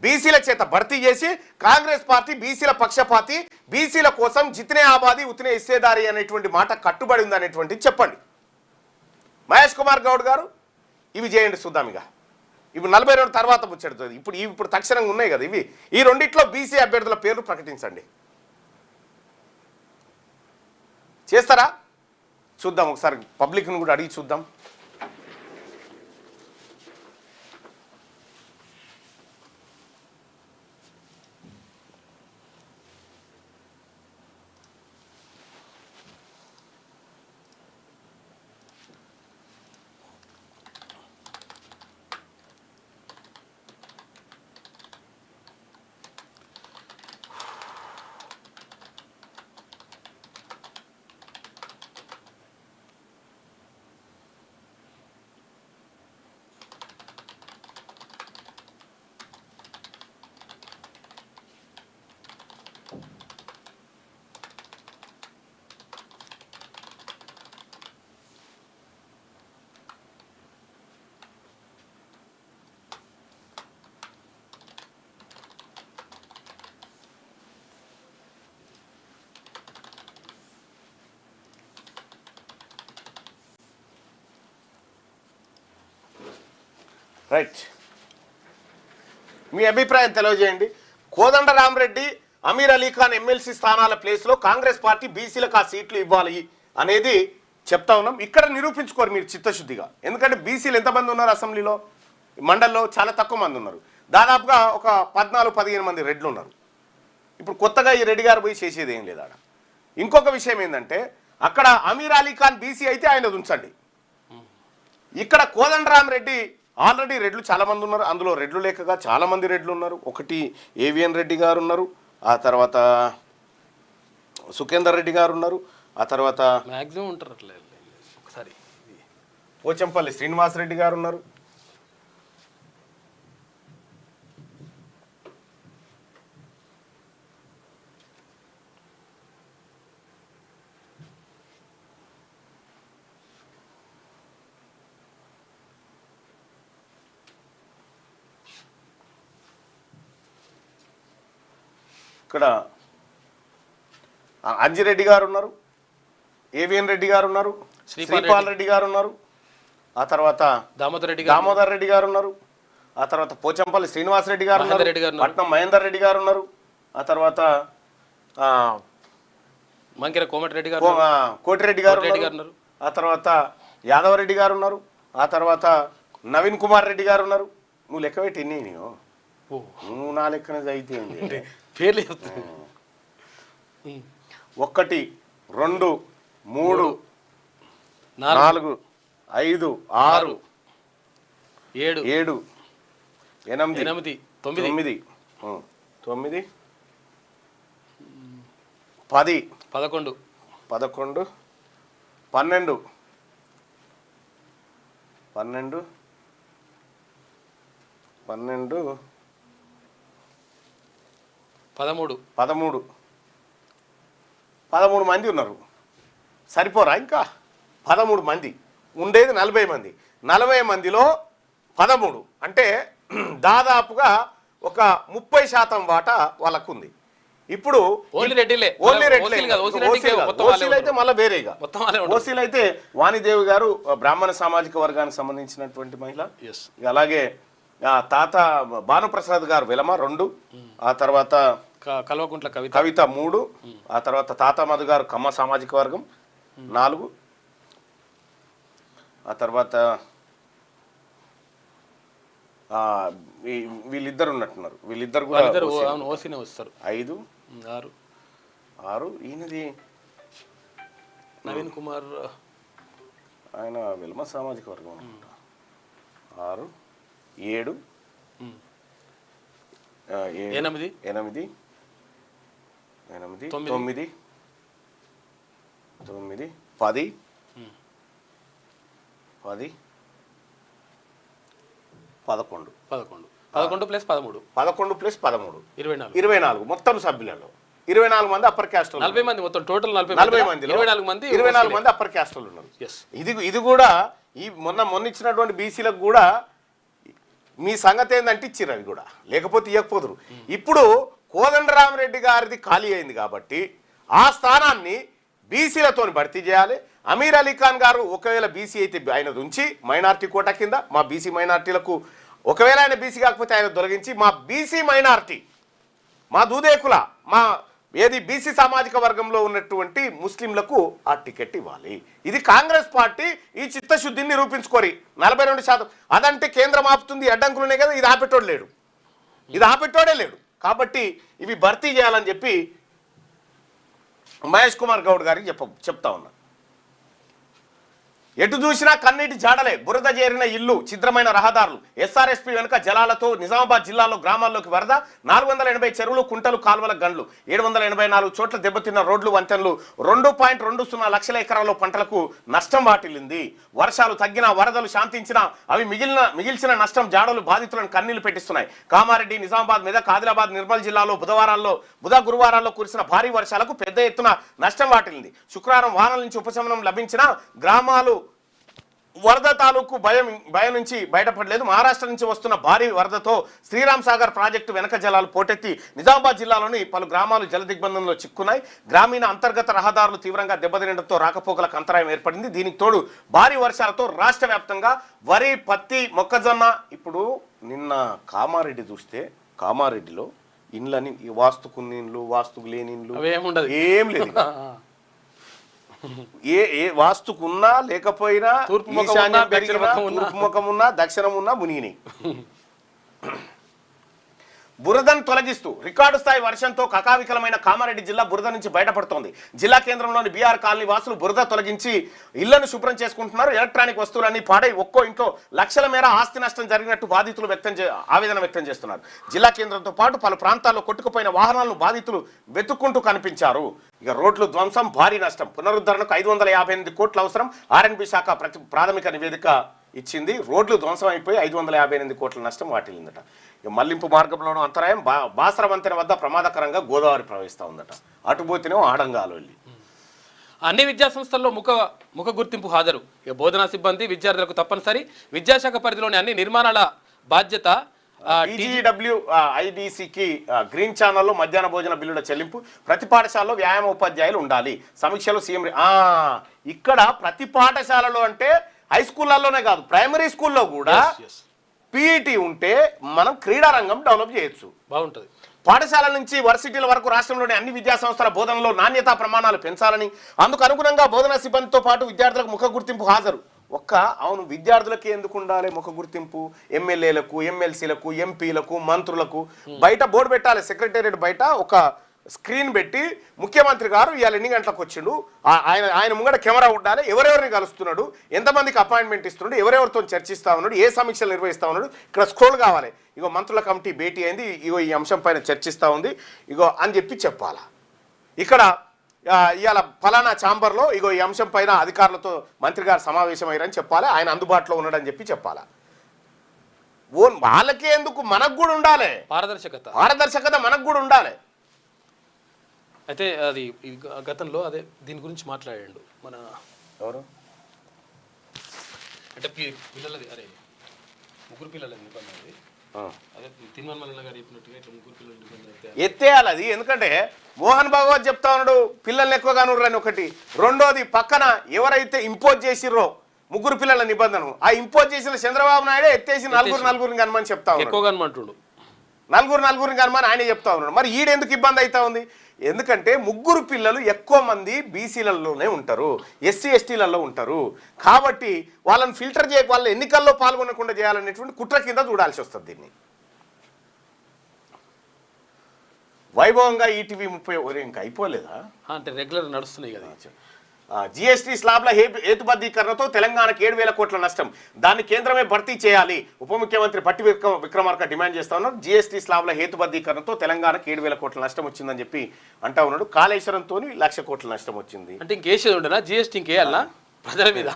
బీసీల చేత భర్తీ చేసి కాంగ్రెస్ పార్టీ బీసీల పక్షపాతి, బీసీల కోసం జితనే ఆబాది ఉతనే ఇస్సేదారి అనేటువంటి మాట కట్టుబడి ఉందనేటువంటిది చెప్పండి. మహేష్ కుమార్ గౌడ్ గారు ఇవి చేయండి చూద్దాం. ఇక ఇప్పుడు 42 తర్వాత ముచ్చడుతుంది. ఇప్పుడు తక్షణంగా ఉన్నాయి కదా ఇవి. ఈ రెండిట్లో బీసీ అభ్యర్థుల పేర్లు ప్రకటించండి. చేస్తారా చూద్దాం. ఒకసారి పబ్లిక్ను కూడా అడిగి చూద్దాం. రైట్, మీ అభిప్రాయం తెలియజేయండి. కోదండరామరెడ్డి, అమీర్ అలీ ఖాన్ ఎమ్మెల్సీ స్థానాల ప్లేస్లో కాంగ్రెస్ పార్టీ బీసీలకు ఆ సీట్లు ఇవ్వాలి అనేది చెప్తా ఉన్నాం. ఇక్కడ నిరూపించుకోరు మీరు చిత్తశుద్ధిగా. ఎందుకంటే బీసీలు ఎంతమంది ఉన్నారు అసెంబ్లీలో, మండలిలో చాలా తక్కువ మంది ఉన్నారు. దాదాపుగా ఒక 14-15 మంది రెడ్లు ఉన్నారు. ఇప్పుడు కొత్తగా ఈ రెడ్డి గారు పోయి చేసేది ఏం లేదు ఆడ. ఇంకొక విషయం ఏంటంటే అక్కడ అమీర్ అలీ ఖాన్ బీసీ అయితే ఆయన ఉంచండి. ఇక్కడ కోదండరామరెడ్డి ఆల్రెడీ రెడ్లు చాలా మంది ఉన్నారు. అందులో రెడ్లు లేకగా చాలా మంది రెడ్లు ఉన్నారు. ఒకటి ఏవిఎన్ రెడ్డి గారు ఉన్నారు, ఆ తర్వాత సుఖేందర్ రెడ్డి గారు ఉన్నారు, ఆ తర్వాత మ్యాక్సిమం ఉంటారు అట్లా. ఒకసారి పోచంపల్లి శ్రీనివాసరెడ్డి గారు ఉన్నారు. ఇక్కడ అంజిరెడ్డి గారు ఉన్నారు, ఏవిఎన్ రెడ్డి గారు ఉన్నారు, శ్రీపాల్ రెడ్డి గారు ఉన్నారు, ఆ తర్వాత దామోదర్ రెడ్డి గారు ఉన్నారు, ఆ తర్వాత పోచంపల్లి శ్రీనివాసరెడ్డి గారు ఉన్నారు, పట్నం మహేందర్ రెడ్డి గారు ఉన్నారు, ఆ తర్వాత కోటిరెడ్డి గారు ఉన్నారు, ఆ తర్వాత యాదవరెడ్డి గారు ఉన్నారు, ఆ తర్వాత నవీన్ కుమార్ రెడ్డి గారు ఉన్నారు. నువ్వు లెక్క పెట్టి ఎన్ని నువ్వు నా లెక్కనే చదివితే పేర్లు 1 2 3 4 5 6 7 8 9 9 9 10 11 12 12 12 13 మంది ఉన్నారు. సరిపోరా? ఇంకా 13 మంది ఉండేది 40 మంది. 40 మందిలో 13 అంటే దాదాపుగా ఒక 30% వాటా వాళ్ళకు ఉంది. ఇప్పుడు ఓన్లీ అయితే మళ్ళీ వేరేగా ఓసీలు అయితే వాణిదేవి గారు బ్రాహ్మణ సామాజిక వర్గానికి సంబంధించినటువంటి మహిళ. అలాగే తాత భానుప్రసాద్ గారు వెలమ 2, ఆ తర్వాత కల్వకుంట్ల కవిత 3, ఆ తర్వాత తాత మధు గారు కమ్మ సామాజిక వర్గం 4, ఆ తర్వాత వీళ్ళిద్దరు ఉన్నట్టున్నారు. వీళ్ళిద్దరు కూడా వస్తారు. 5 6 ఈయనది నవీన్ కుమార్, ఆయన వెల్మ సామాజిక వర్గం అనుకుంటా. 6 7 8 9 9 10 10 11 ప్లస్ 13 24 మొత్తం సభ్యులలో 24 మంది అప్పర్ క్యాస్ట్, 40 మంది మొత్తం టోటల్ 40 మంది 24 మంది అప్పర్ క్యాస్ట్ ఉన్నారు. ఇది కూడా ఈ మొన్న ఇచ్చినటువంటి బీసీలకు కూడా మీ సంగతి ఏందంటే ఇచ్చిర్రు, అవి కూడా లేకపోతే ఇవ్వకపోదురు. ఇప్పుడు కోదండరామరెడ్డి గారిది ఖాళీ అయింది కాబట్టి ఆ స్థానాన్ని బీసీలతో భర్తీ చేయాలి. అమీర్ అలీ ఖాన్ గారు ఒకవేళ బీసీ అయితే ఆయన ఉంచి మైనార్టీ కోటా కింద మా బీసీ మైనార్టీలకు, ఒకవేళ ఆయన బీసీ కాకపోతే ఆయన తొలగించి మా బీసీ మైనార్టీ, మా దూదేకుల, మా ఏది బీసీ సామాజిక వర్గంలో ఉన్నటువంటి ముస్లింలకు ఆ టికెట్ ఇవ్వాలి. ఇది కాంగ్రెస్ పార్టీ ఈ చిత్తశుద్ధిని నిరూపించుకోరి. 42% అదంటే కేంద్రం ఆపుతుంది అడ్డంకులునే కదా, ఇది ఆపెట్టోడే లేడు. కాబట్టి ఇవి భర్తీ చేయాలని చెప్పి మహేష్ కుమార్ గౌడ్ గారికి చెప్తా ఉన్నా. ఎటు చూసినా కన్నీటి జాడలే, బురద చేరిన ఇల్లు, ఛిద్రమైన రహదారులు, ఎస్ఆర్ఎస్పీ వెనుక జలాలతో నిజామాబాద్ జిల్లాలో గ్రామాల్లోకి వరద, 480 చెరువులు, కుంటలు, కాలువల గండ్లు, 784 చోట్ల దెబ్బతిన్న రోడ్లు, వంతెనలు, 2.20 లక్షల ఎకరాల్లో పంటలకు నష్టం వాటిల్లింది. వర్షాలు తగ్గినా, వరదలు శాంతించినా అవి మిగిల్చిన నష్టం జాడలు బాధితులను కన్నీళ్లు పెట్టిస్తున్నాయి. కామారెడ్డి, నిజామాబాద్, మెదక్, ఆదిలాబాద్, నిర్మల్ జిల్లాలో గురువారాల్లో కురిసిన భారీ వర్షాలకు పెద్ద ఎత్తున నష్టం వాటిల్లింది. శుక్రవారం వానల నుంచి ఉపశమనం లభించిన గ్రామాలు వరద తాలూకు భయం నుంచి బయటపడలేదు. మహారాష్ట్ర నుంచి వస్తున్న భారీ వరదతో శ్రీరామ్ సాగర్ ప్రాజెక్టు వెనక జలాలు పోటెత్తి నిజామాబాద్ జిల్లాలోని పలు గ్రామాలు జల దిగ్బంధంలో చిక్కున్నాయి. గ్రామీణ అంతర్గత రహదారులు తీవ్రంగా దెబ్బతినడంతో రాకపోకలకు అంతరాయం ఏర్పడింది. దీనికి తోడు భారీ వర్షాలతో రాష్ట్ర వ్యాప్తంగా వరి, పత్తి, మొక్కజొన్న. ఇప్పుడు నిన్న కామారెడ్డి చూస్తే కామారెడ్డిలో ఇండ్లని వాస్తుకున్న ఇండ్లు, వాస్తుకు లేని ఇండ్లు ఏం లేదు. ఏ వాస్తుకున్నా లేకపోయినా తూర్పు ముఖం ఉన్నా దక్షిణం ఉన్నా మునిగినాయి. బురదను తొలగిస్తూ రికార్డు స్థాయి వర్షంతో కకావికలమైన కామారెడ్డి జిల్లా బురద నుంచి బయటపడుతోంది. జిల్లా కేంద్రంలోని బీఆర్ కాలనీ వాసులు బురద తొలగించి ఇళ్లను శుభ్రం చేసుకుంటున్నారు. ఎలక్ట్రానిక్ వస్తువులన్నీ పాడై ఒక్కో ఇంట్లో లక్షల మేర ఆస్తి నష్టం జరిగినట్టు బాధితులు ఆవేదన వ్యక్తం చేస్తున్నారు. జిల్లా కేంద్రంతో పాటు పలు ప్రాంతాల్లో కొట్టుకుపోయిన వాహనాలను బాధితులు వెతుక్కుంటూ కనిపించారు. ఇక రోడ్లు ధ్వంసం, భారీ నష్టం. పునరుద్ధరణకు 558 కోట్లు అవసరం. ఆర్ఎండ్బి శాఖ ప్రాథమిక నివేదిక ఇచ్చింది. రోడ్లు ధ్వంసం అయిపోయి 558 కోట్ల నష్టం వాటిల్లిందట. ఇక మల్లింపు మార్గంలోనూ అంతరాయం. బాసర వంతెన వద్ద ప్రమాదకరంగా గోదావరి ప్రవహిస్తూ ఉందట. అటుపోతేనేమో ఆడంగాలు వెళ్ళి. అన్ని విద్యా సంస్థల్లో ముఖ గుర్తింపు హాజరు. ఇక బోధనా సిబ్బంది, విద్యార్థులకు తప్పనిసరి. విద్యాశాఖ పరిధిలోని అన్ని నిర్మాణాల బాధ్యత IDCకి గ్రీన్ ఛానల్లో మధ్యాహ్న భోజన బిల్లుల చెల్లింపు. ప్రతి పాఠశాలలో వ్యాయామ ఉపాధ్యాయులు ఉండాలి. సమీక్షలో సీఎం. ఇక్కడ ప్రతి పాఠశాలలో అంటే హై స్కూళ్ళలోనే కాదు, ప్రైమరీ స్కూల్లో కూడా పీఈటీ ఉంటే మనం క్రీడారంగం డెవలప్ చేయొచ్చు. బాగుంటుంది. పాఠశాల నుంచి వర్సిటీల వరకు రాష్ట్రంలోని అన్ని విద్యా సంస్థల బోధనలో నాణ్యతా ప్రమాణాలు పెంచాలని, అందుకు అనుగుణంగా బోధనా సిబ్బందితో పాటు విద్యార్థులకు ముఖ గుర్తింపు హాజరు. అవును, విద్యార్థులకి ఎందుకు ఉండాలి ముఖ గుర్తింపు? ఎమ్మెల్యేలకు, ఎమ్మెల్సీలకు, ఎంపీలకు, మంత్రులకు బయట బోర్డు పెట్టాలి. సెక్రటేరియట్ బయట ఒక స్క్రీన్ పెట్టి ముఖ్యమంత్రి గారు ఇవాళ ఎన్ని గంటలకు వచ్చిండు, ఆయన ముంగట కెమెరా ఉండాలి, ఎవరెవరిని కలుస్తున్నాడు, ఎంతమందికి అపాయింట్మెంట్ ఇస్తున్నాడు, ఎవరెవరితో చర్చిస్తా ఉన్నాడు, ఏ సమీక్షలు నిర్వహిస్తా ఉన్నాడు, ఇక్కడ స్క్రోల్ కావాలి. ఇగో మంత్రుల కమిటీ భేటీ అయింది, ఇగో ఈ అంశం పైన చర్చిస్తూ ఉంది, ఇగో అని చెప్పి చెప్పాలా. ఇక్కడ ఇవాళ ఫలానా ఛాంబర్లో ఇగో ఈ అంశం పైన అధికారులతో మంత్రి గారు సమావేశమయ్యారని చెప్పాలి, ఆయన అందుబాటులో ఉన్నాడని చెప్పి చెప్పాలా. వాళ్ళకే ఎందుకు, మనకు కూడా ఉండాలి పారదర్శకత మనకు కూడా ఉండాలి. అయితే అది గతంలో అదే దీని గురించి మాట్లాడాడు మన ఎవరు అంటే పిల్లలది, అరే ముగ్గురు పిల్లలది నిబంధనది, అదే తిరుమల గారు చెప్పినట్టుగా ఇట్లా ముగ్గురు పిల్లలు నిబంధన ఎత్తేయాలి అది. ఎందుకంటే మోహన్ భాగవత్ చెప్తా ఉన్నాడు పిల్లల్ని ఎక్కువగా నూరని ఒకటి. రెండోది పక్కన ఎవరైతే ఇంపోజ్ చేసిర్రో ముగ్గురు పిల్లల నిబంధన, ఆ ఇంపోజ్ చేసిన చంద్రబాబు నాయుడే ఎత్తేసి నలుగురిని కనమని చెప్తా ఉన్నాడు. ఎక్కువగా కనమంటుండు, నలుగురిని కనమని ఆయన చెప్తా ఉన్నాడు. మరి ఈడెందుకు ఇబ్బంది అవుతా ఉంది? ఎందుకంటే ముగ్గురు పిల్లలు ఎక్కువ మంది బీసీలలోనే ఉంటారు, ఎస్సీ ఎస్టీలలో ఉంటారు. కాబట్టి వాళ్ళని ఫిల్టర్ చేయ, వాళ్ళ ఎన్నికల్లో పాల్గొనకుండా చేయాలనేటువంటి కుట్ర కింద చూడాల్సి వస్తుంది దీన్ని. వైభవంగా ఈటీవీ 30 ఇంకా అయిపోలేదా అంటే రెగ్యులర్ నడుస్తున్నాయి కదా. జీఎస్టీ స్లాబ్ల హేతుబద్ధీకరణతో తెలంగాణకు 7,000 కోట్ల నష్టం, దాన్ని కేంద్రమే భర్తీ చేయాలి. ఉప ముఖ్యమంత్రి భట్టి విక్రమార్క డిమాండ్ చేస్తా ఉన్నారు. జీఎస్టీ స్లాబ్ల హేతుబద్ధీకరణతో తెలంగాణకు 7,000 కోట్ల నష్టం వచ్చిందని చెప్పి అంటా ఉన్నాడు. కాళేశ్వరంతో 1,00,000 కోట్ల నష్టం వచ్చింది. అంటే ఇంకేసేది ఉండనా? జీఎస్టీ ఇంకేయాలనా ప్రజల మీద?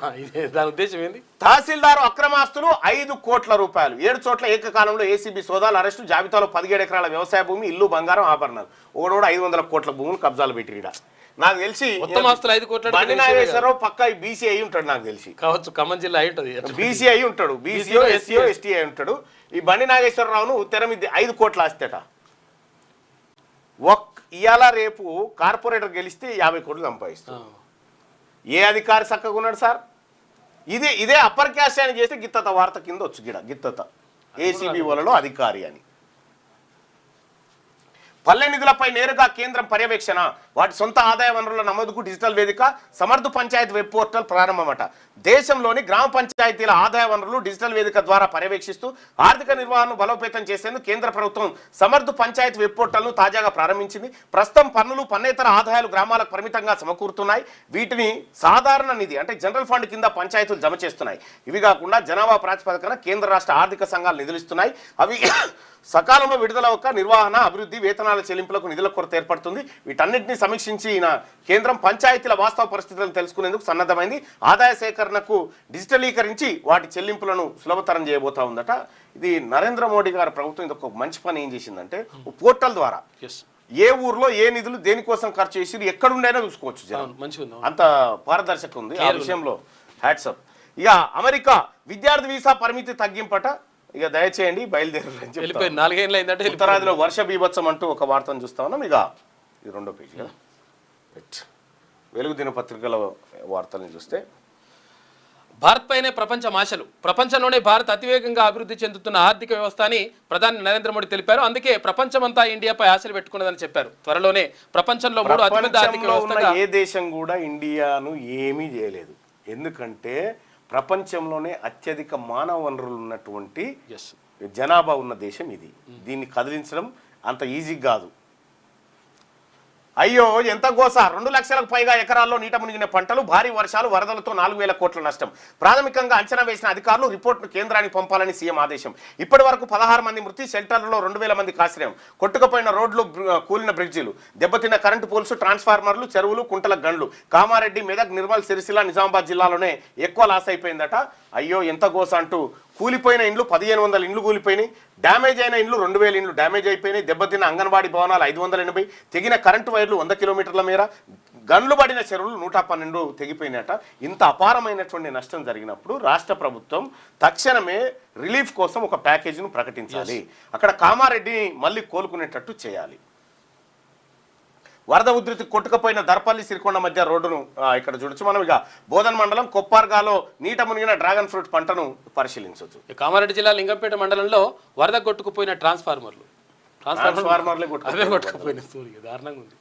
దాని ఉద్దేశం ఏంది? తహసీల్దారు అక్రమాస్తులు 5 కోట్ల రూపాయలు. 7 చోట్ల ఏకకాలంలో ఏసీబీ సోదాలు, అరెస్టు. జాబితాలో 17 ఎకరాల వ్యవసాయ భూమి, ఇల్లు, బంగారం, ఆభరణాలు. ఒకడోడు 500 కోట్ల భూములు కబ్జాలు పెట్టిరీడ. నాకు తెలిసి మొత్తం ఆస్తులు 5 కోట్ల. బండి నాగేశ్వరరావు పక్క బీసీ అయి ఉంటాడు నాకు తెలిసి. కావచ్చు, ఖమ్మం జిల్లా అయి ఉంటుంది. బీసీ అయి ఉంటాడు, బీసీఓ ఎస్సీఓ ఎస్టీ అయి ఉంటాడు. ఈ బండి నాగేశ్వరరావును తెర మీద 5 కోట్ల ఆస్తేట. ఇవాళ రేపు కార్పొరేటర్ గెలిస్తే 50 కోట్లు సంపాదిస్తాడు. ఏ అధికారి చక్కగా ఉన్నాడు సార్? ఇదే అప్పర్ క్యాస్ట్ అని చేస్తే గిత్తత వార్త కింద వచ్చు. గిత్తత ఏసీబీ వలలో అధికారి అని. పల్లె నిధులపై నేరుగా కేంద్రం పర్యవేక్షణ, వాటి సొంత ఆదాయ వనరుల నమోదుకు డిజిటల్ వేదిక, సమర్థ్ పంచాయత్ వెబ్ పోర్టల్ ప్రారంభమట. దేశంలోని గ్రామ పంచాయతీల ఆదాయ వనరులు డిజిటల్ వేదిక ద్వారా పర్యవేక్షిస్తూ ఆర్థిక నిర్వహణను బలోపేతం చేసేందుకు కేంద్ర ప్రభుత్వం సమర్థ్ పంచాయత్ వెబ్ పోర్టల్ను తాజాగా ప్రారంభించింది. ప్రస్తుతం పన్నులు, పన్నేతర ఆదాయాలు గ్రామాలకు పరిమితంగా సమకూరుతున్నాయి. వీటిని సాధారణ నిధి అంటే జనరల్ ఫండ్ కింద పంచాయతీలు జమ చేస్తున్నాయి. ఇవి కాకుండా జనాభా ప్రాతిపదికన కేంద్ర రాష్ట్ర ఆర్థిక సంఘాలు నిధులిస్తున్నాయి. అవి సకాలంలో విడుదలవక నిర్వహణ, అభివృద్ధి, వేతనాల చెల్లింపులకు నిధుల కొరత ఏర్పడుతుంది. వీటన్నింటినీ సమీక్షించిన కేంద్రం పంచాయతీల వాస్తవ పరిస్థితులను తెలుసుకునేందుకు సన్నద్ధమైంది. ఆదాయ సేకరణకు డిజిటలీకరించి వాటి చెల్లింపులను సులభతరం చేయబోతా ఉందట. ఇది నరేంద్ర మోడీ గారి ప్రభుత్వం ఇది ఒక మంచి పని ఏం చేసిందంటే, పోర్టల్ ద్వారా ఏ ఊర్లో ఏ నిధులు దేనికోసం ఖర్చు చేసి ఎక్కడుండైనా చూసుకోవచ్చు. అంత పారదర్శకత ఉంది ఆ విషయంలో. Hats up. ఇక అమెరికా విద్యార్థి వీసా పరిమితి తగ్గింపట, ఇక దయచేయండి బయలుదేరాలని చెప్పి వెళ్ళిపోయి 4 ఏళ్ళు అయిందంటే ఉత్తరాదిలో వర్ష బీభత్సం అంటూ ఒక వార్తను చూస్తా ఉన్నాం. ఇక ఇది 2వ పేజీ కదా. వెలుగు దినపత్రికల వార్తలను చూస్తే భారత్ పైనే ప్రపంచం ఆశలు. ప్రపంచంలోనే భారత్ అతివేగంగా అభివృద్ధి చెందుతున్న ఆర్థిక వ్యవస్థ అని ప్రధాని నరేంద్ర మోడీ తెలిపారు. అందుకే ప్రపంచమంతా ఇండియాపై ఆశలు పెట్టుకున్నదని చెప్పారు. త్వరలోనే ప్రపంచంలో 3వ అతిపెద్ద ఆర్థిక వ్యవస్థగా ఏ దేశం కూడా ఇండియాను ఏమీ చేయలేదు. ఎందుకంటే ప్రపంచంలోనే అత్యధిక మానవ వనరులు ఉన్నటువంటి జనాభా ఉన్న దేశం ఇది. దీన్ని కదిలించడం అంత ఈజీ కాదు. అయ్యో ఎంత గోస, 2 లక్షలకు పైగా ఎకరాల్లో నీట మునిగిన పంటలు, భారీ వర్షాలు, వరదలతో 4,000 కోట్ల నష్టం. ప్రాథమికంగా అంచనా వేసిన అధికారులు రిపోర్టును కేంద్రానికి పంపాలని సీఎం ఆదేశం. ఇప్పటి వరకు 16 మంది మృతి, షెల్టర్లలో 2,000 మందికి ఆశ్రయం. కొట్టుకుపోయిన రోడ్లు, కూలిన బ్రిడ్జిలు, దెబ్బతిన్న కరెంటు పోల్స్, ట్రాన్స్ఫార్మర్లు, చెరువులు, కుంటల గండ్లు. కామారెడ్డి, మెదక్, నిర్మల్, సిరిసిల్ల, నిజామాబాద్ జిల్లాలోనే ఎక్కువ లాస్ అయిపోయిందట. అయ్యో ఎంత గోస అంటూ కూలిపోయిన ఇండ్లు 1,500 ఇండ్లు కూలిపోయినాయి, డ్యామేజ్ అయిన ఇండ్లు 2,000 ఇండ్లు డ్యామేజ్ అయిపోయినాయి, దెబ్బతిన్న అంగన్వాడీ భవనాలు 580, తెగిన కరెంటు వైర్లు 100 కిలోమీటర్ల మేర, గన్లు పడిన చెరువులు 112 తెగిపోయినట. ఇంత అపారమైనటువంటి నష్టం జరిగినప్పుడు రాష్ట్ర ప్రభుత్వం తక్షణమే రిలీఫ్ కోసం ఒక ప్యాకేజీని ప్రకటించాలి. అక్కడ కామారెడ్డిని మళ్ళీ కోలుకునేటట్టు చేయాలి. వరద ఉధృతి కొట్టుకుపోయిన దర్పల్లి సిరికొండ మధ్య రోడ్డును ఇక్కడ చూడొచ్చు మనం. ఇక బోధన్ మండలం కొప్పార్గాలో నీట మునిగిన డ్రాగన్ ఫ్రూట్ పంటను పరిశీలించవచ్చు. కామారెడ్డి జిల్లా లింగంపేట మండలంలో వరద కొట్టుకుపోయిన ట్రాన్స్ఫార్మర్లు కొట్టుకుపోయిన దారుణంగా ఉంది.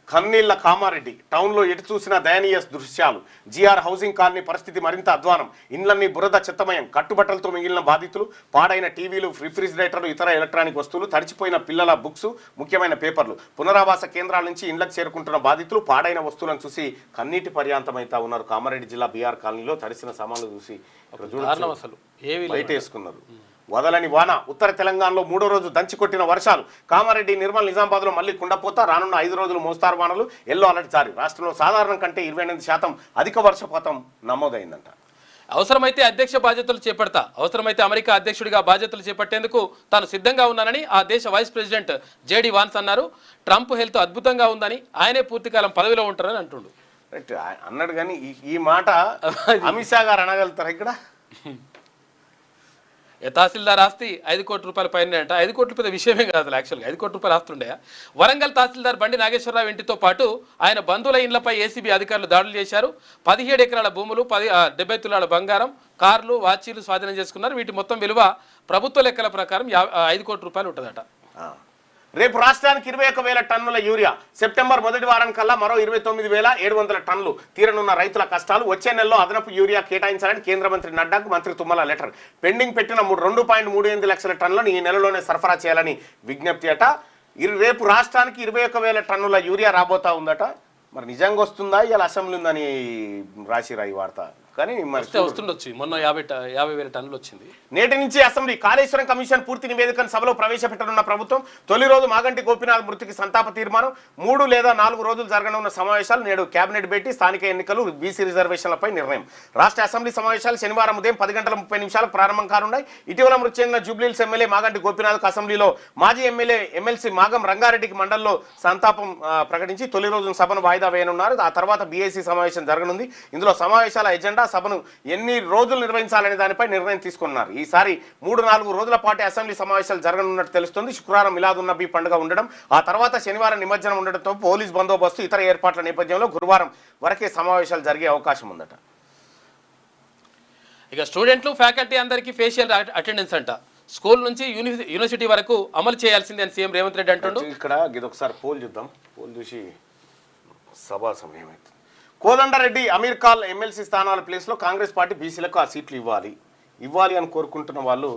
కన్నీళ్ల కామారెడ్డి టౌన్లో ఎటు చూసినా దయనీయ దృశ్యాలు. జిఆర్ హౌసింగ్ కాలనీ పరిస్థితి మరింత అధ్వానం. ఇండ్లన్నీ బురద చిత్తమయం. కట్టుబట్టలతో మిగిలిన బాధితులు, పాడైన టీవీలు, రిఫ్రిజిరేటర్లు, ఇతర ఎలక్ట్రానిక్ వస్తువులు, తడిచిపోయిన పిల్లల బుక్స్, ముఖ్యమైన పేపర్లు. పునరావాస కేంద్రాల నుంచి ఇండ్లకు చేరుకుంటున్న బాధితులు పాడైన వస్తువులను చూసి కన్నీటి పర్యాంతమైతా ఉన్నారు. కామారెడ్డి జిల్లా బీఆర్ కాలనీలో తడిసిన సామాన్లు చూసి బయట వేసుకున్నారు. వదలని వాన. ఉత్తర తెలంగాణలో 3వ రోజు దంచికొట్టిన వర్షాలు. కామారెడ్డి, నిర్మల్, నిజామాబాద్లో మళ్ళీ కుండపోత. రానున్న 5 రోజులు మోస్తారు వానలు. ఎల్లో అలర్ట్ జారీ. రాష్ట్రంలో సాధారణం కంటే 28% అధిక వర్షపాతం నమోదైందంట. అవసరమైతే అధ్యక్ష బాధ్యతలు చేపడతా, అవసరమైతే అమెరికా అధ్యక్షుడిగా బాధ్యతలు చేపట్టేందుకు తాను సిద్ధంగా ఉన్నానని ఆ దేశ వైస్ ప్రెసిడెంట్ జేడీ వాన్స్ అన్నారు. ట్రంప్ హెల్త్ అద్భుతంగా ఉందని, ఆయనే పూర్తికాలం పదవిలో ఉంటారని అంటుండు. రైట్ అన్నాడు. కానీ ఈ మాట అమిత్ షా గారు అనగలుగుతారా ఇక్కడ? తహసీల్దార్ ఆస్తి 5 కోట్ల రూపాయల పైన అంట. 5 కోట్ల రూపాయల విషయమే కాదు, యాక్చువల్గా 5 కోట్ల రూపాయలు ఆస్తుండే. వరంగల్ తహసీల్దార్ బండి నాగేశ్వరరావు ఇంటితో పాటు ఆయన బంధువుల ఇండ్లపై ఏసీబీ అధికారులు దాడులు చేశారు. 17 ఎకరాల భూములు, 70 తులాల బంగారం, కార్లు, వాచీలు స్వాధీనం చేసుకున్నారు. వీటి మొత్తం విలువ ప్రభుత్వ లెక్కల ప్రకారం 5 కోట్ల రూపాయలు ఉంటుందట. రేపు రాష్ట్రానికి 21,000 టన్నుల యూరియా. సెప్టెంబర్ మొదటి వారం కల్లా మరో 29,700 టన్నులు. తీరనున్న రైతుల కష్టాలు. వచ్చే నెలలో అదనపు యూరియా కేటాయించాలని కేంద్ర మంత్రి నడ్డాకు మంత్రి తుమ్మల లెటర్. పెండింగ్ పెట్టిన 2.38 లక్షల టన్నులను ఈ నెలలోనే సరఫరా చేయాలని విజ్ఞప్తి అట. రేపు రాష్ట్రానికి 21,000 టన్నుల యూరియా రాబోతా ఉందట. మరి నిజంగా వస్తుందా, ఇలా అసెంబ్లీ ఉందని రాసిరా ఈ వార్త. కానీ వస్తుండొచ్చు. మొన్న 50,000 టన్నులు వచ్చింది. నేటి నుంచి అసెంబ్లీ. కాళేశ్వరం కమిషన్ పూర్తి నివేదికను సభలో ప్రవేశపెట్టనున్న ప్రభుత్వం. తొలి రోజు మాగంటి గోపీనాథ్ మృతికి సంతాప తీర్మానం. 3 లేదా 4 రోజులు జరగనున్న సమావేశాలు. నేడు కేబినెట్ భేటీ. స్థానిక ఎన్నికలు, బీసీ రిజర్వేషన్లపై నిర్ణయం. రాష్ట్ర అసెంబ్లీ సమావేశాలు శనివారం ఉదయం 10:30 ప్రారంభం కానున్నాయి. ఇటీవల మృతి చెందిన జూబ్లీహిల్స్ ఎమ్మెల్యే మాగంటి గోపీనాథ్ అసెంబ్లీలో మాజీ ఎమ్మెల్సీ మాగం రంగారెడ్డికి మండలిలో సంతాపం ప్రకటించి తొలి రోజున సభను వాయిదా వేయనున్నారు. ఆ తర్వాత బీఏసీ సమావేశం జరగనుంది. ఇందులో సమావేశాల ఎజెండా, సభను ఎన్ని రోజులు నిర్వహించాలనే దానిపై నిర్ణయం తీసుకున్నారు. ఈసారి 3-4 రోజుల పాటు అసెంబ్లీ సమావేశాలు జరగనున్నట్టు తెలుస్తుంది. శుక్రవారం మిలాదున్నబీ పండుగ ఉండడం, ఆ తర్వాత శనివారం నిమజ్జనం ఉండడంతో పోలీస్ బందోబస్తు, ఇతర ఏర్పాట్ల నేపథ్యంలో గురువారం వరకే సమావేశాలు జరిగే అవకాశం ఉందట. ఇక స్టూడెంట్లు, ఫ్యాకల్టీ అందరికీ ఫేషియల్ అటెండెన్స్ అంట. స్కూల్ నుంచి యూనివర్సిటీ వరకు అమలు చేయాల్సిందే అని సీఎం రేవంత్ రెడ్డి అంటుండు. ఇక్కడ ఇదొకసారి పోల్ చూద్దాం. పోల్ చూసి సభా సమయం అయితే. కోదండరెడ్డి, అమీర్ ఖాన్ ఎమ్మెల్సీ స్థానాల ప్లేస్లో కాంగ్రెస్ పార్టీ బీసీలకు ఆ సీట్లు ఇవ్వాలి అని కోరుకుంటున్న వాళ్ళు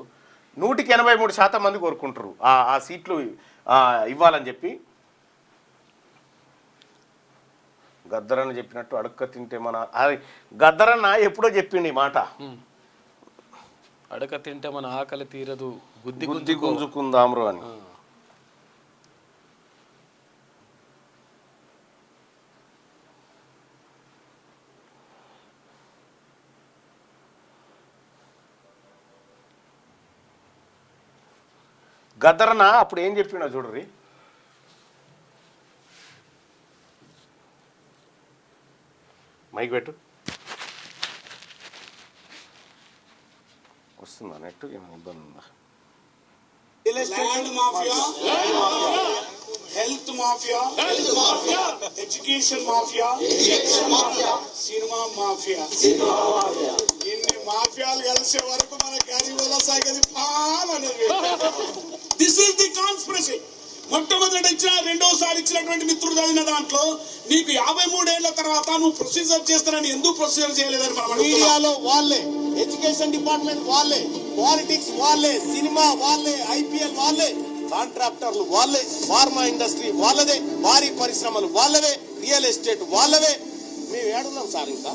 183% మంది కోరుకుంటారు ఆ సీట్లు ఇవ్వాలని చెప్పి. గద్దరన్న చెప్పినట్టు అడక్క తింటే గద్దరన్న ఎప్పుడో చెప్పిండి ఈ మాట. అడక తింటే మన ఆకలి తీరదు, గుద్ది గుంజుకుందాంరు అని. గద్దరన్న అప్పుడు ఏం చెప్పినా చూడరి. మైక్ పెట్టు. వస్తుందా నెట్ ఏమైనా ఇబ్బంది ఉందా? Land mafia, health mafia, education mafia, cinema mafia. ఇన్ని మాఫియాలు కలిసే వరకు మన గరీబుల సాగేది పాలనేది. This is the conspiracy. మొట్టమొదటి ఇచ్చిన రెండోసారి ఇచ్చినటువంటి మిత్రుడు చదివిన దాంట్లో నీకు 53 ఏళ్ల తర్వాత నువ్వు ప్రొసీజర్ చేస్తానని ఎందుకు ప్రొసీజర్ చేయలేదని మనం మీడియాలో వాళ్ళే, ఎడ్యుకేషన్ డిపార్ట్మెంట్ వాళ్ళే, పాలిటిక్స్ వాళ్ళే, సినిమా వాళ్ళే, ఐపీఎల్ వాళ్ళే, కాంట్రాక్టర్లు వాళ్ళే, ఫార్మా ఇండస్ట్రీ వాళ్ళదే, భారీ పరిశ్రమలు వాళ్ళవే, రియల్ ఎస్టేట్ వాళ్ళవే. మేము ఏడున్నాం సార్. ఇంకా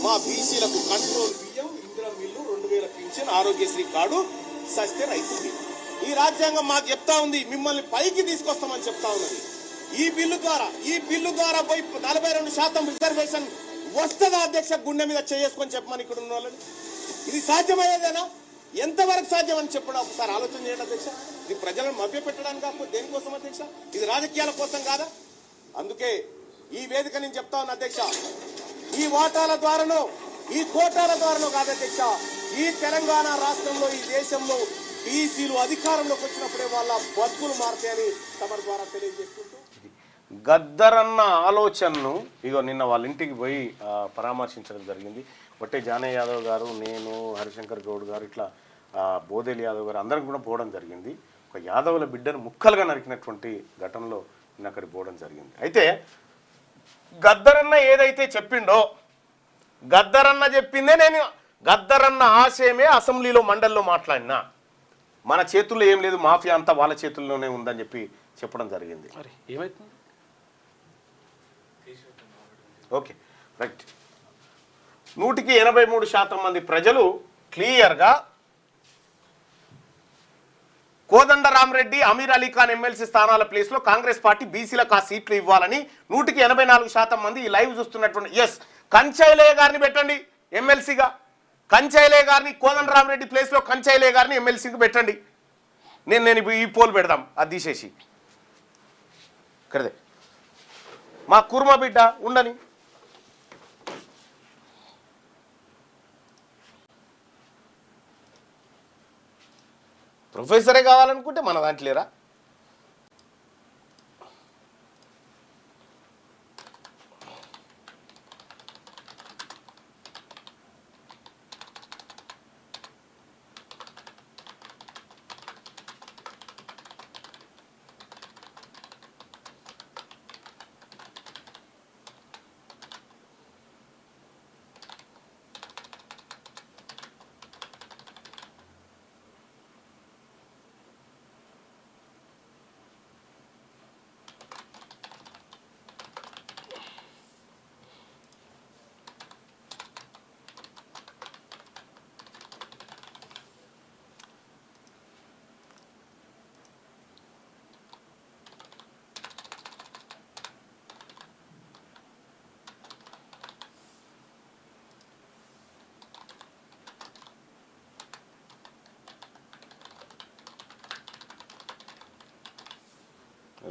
మా బీసీలకు కంట్రోల్ బియ్యం, ఇందిరా మిల్లు, 2000 పింఛన్, ఆరోగ్యశ్రీ కార్డు సస్తే రైతుంది. ఈ రాజ్యాంగం మాకు చెప్తా ఉంది, మిమ్మల్ని పైకి తీసుకొస్తామని చెప్తా ఉన్నది. ఈ బిల్లు ద్వారా పోయి 42% రిజర్వేషన్ వస్తుందా అధ్యక్ష? గుండె మీద చేసుకొని చెప్పమని ఇక్కడ ఉన్న వాళ్ళని. ఇది సాధ్యమయ్యేదేనా? ఎంతవరకు సాధ్యం అని చెప్పడం ఒకసారి ఆలోచన చేయండి అధ్యక్ష. ఇది ప్రజలను మభ్య పెట్టడానికి కాకపోతే దేనికోసం అధ్యక్ష? ఇది రాజకీయాల కోసం కాదా? అందుకే ఈ వేదిక నేను చెప్తా ఉన్నా అధ్యక్ష, ఈ వాటాల ద్వారానో ఈ కోటాల ద్వారానో కాదు అధ్యక్ష, ఈ తెలంగాణ రాష్ట్రంలో, ఈ దేశంలో బీసీలు అధికారంలోకి వచ్చినప్పుడే వాళ్ళ బతుకులు మారుతాయని తమ ద్వారా తెలియజేసుకుంటూ, గద్దరన్న ఆలోచనను ఇగో నిన్న వాళ్ళ ఇంటికి పోయి పరామర్శించడం జరిగింది. బట్టే జానయ్య యాదవ్ గారు, నేను, హరిశంకర్ గౌడ్ గారు, ఇట్లా బోదేలి యాదవ్ గారు అందరం కూడా పోవడం జరిగింది. ఒక యాదవుల బిడ్డను ముక్కలుగా నరికినటువంటి ఘటనలో నిన్న అక్కడికి పోవడం జరిగింది. అయితే గద్దరన్న ఏదైతే చెప్పిండో, గద్దరన్న చెప్పిందే నేను, గద్దరన్న ఆశయమే అసెంబ్లీలో మండలిలో మాట్లాడినా. మన చేతుల్లో ఏం లేదు, మాఫియా అంతా వాళ్ళ చేతుల్లోనే ఉందని చెప్పి చెప్పడం జరిగింది. మరి ఏమైతుంది? Okay, right. 183% మంది ప్రజలు క్లియర్గా కోదండరామరెడ్డి, అమీర్ అలీ ఖాన్ ఎమ్మెల్సీ స్థానాల ప్లేస్లో కాంగ్రెస్ పార్టీ బీసీలకు ఆ సీట్లు ఇవ్వాలని 184% మంది ఈ లైవ్ చూస్తున్నటువంటి కంచైలయ్య గారిని పెట్టండి ఎమ్మెల్సీగా. కంచైలయ్య గారిని కోదండరామరెడ్డి ప్లేస్లో కంచైలయ్య గారిని ఎమ్మెల్సీకి పెట్టండి. నేను ఈ పోల్ పెడదాం, అది తీసేసి కదే మా కుర్మ బిడ్డ ఉండని. ప్రొఫెసరే కావాలనుకుంటే మన దాంట్లేరా?